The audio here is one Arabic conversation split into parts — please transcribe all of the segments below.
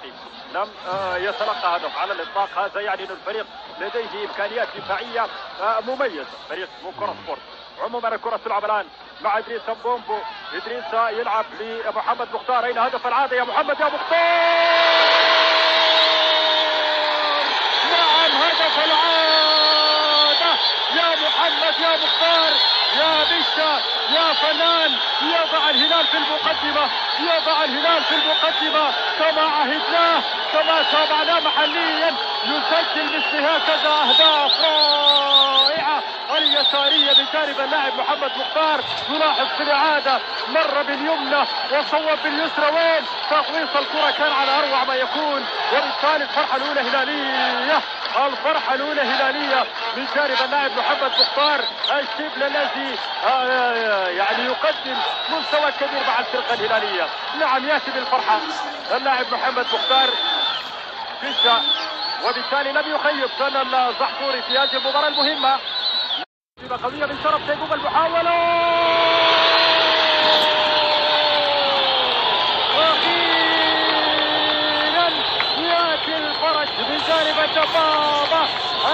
العراقي لم يتلقى هدف على الاطلاق. هذا يعني ان الفريق لديه امكانيات دفاعيه مميزه، فريق كرة سبورت. عموما الكرة تلعب الان مع ادريس مبومبو. ادريس يلعب لمحمد مختار. اين هدف العاده يا محمد يا مختار؟ نعم هدف العاده يا محمد يا مختار يا بشا يا فنان. يضع الهلال في المقدمة، يضع الهلال في المقدمة كما عهدناه، كما تابعناه محليا. يسجل مثل هكذا أهداف رائعة اليسارية بجانب اللاعب محمد مختار. نلاحظ في الإعادة مر باليمنى وصوب باليسرى. وين تقويص الكرة كان على أروع ما يكون، وبالتالي الفرحة الأولى هلالية، الفرحة الأولى هلالية من جانب اللاعب محمد مختار. الشبل الذي يعني يقدم مستوى كبير مع الفرقة الهلالية. نعم يأتي بالفرحة اللاعب محمد مختار فيشا، وبالتالي لم يخيب سنن الزحفوري في هذه المباراة المهمة. قوية من شرف سيقوم المحاولة، وأخيرا يأتي الفرج بجانب الدبابة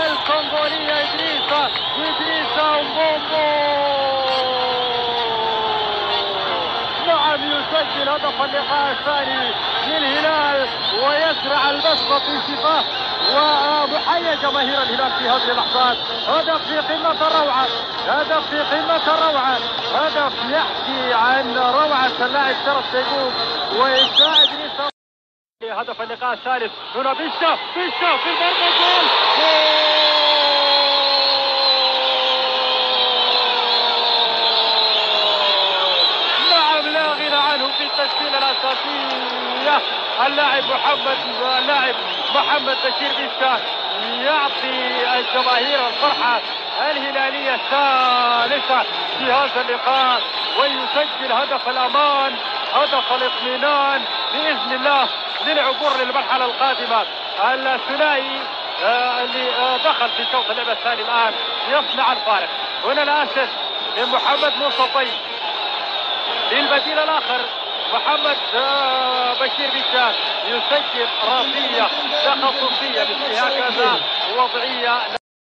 الكونغولية إدريس مبومبو. نعم يسجل هدف اللقاء الثاني للهلال ويزرع البسمة في شفاه ومحيي جماهير الهلال في هذه اللحظات. هدف في قمة الروعة، هدف في قمة الروعة، هدف يحكي عن روعة اللاعب شرف سيقوم وإبداع إدريس. هدف اللقاء الثالث هنا بيشا في المرمى. جول في التشكيلة الأساسية. اللاعب محمد بشير بيشا يعطي الجماهير الفرحة الهلالية الثالثة في هذا اللقاء، ويسجل هدف الأمان، هدف الاطمئنان بإذن الله للعبور للمرحلة القادمة. الثنائي اللي دخل في شوط اللعبة الثاني الآن يصنع الفارق. هنا الأسيست لمحمد موسى طيب. للبديل الآخر محمد بشير بيشا يسجل راسية تخصصية مثل هكذا وضعية.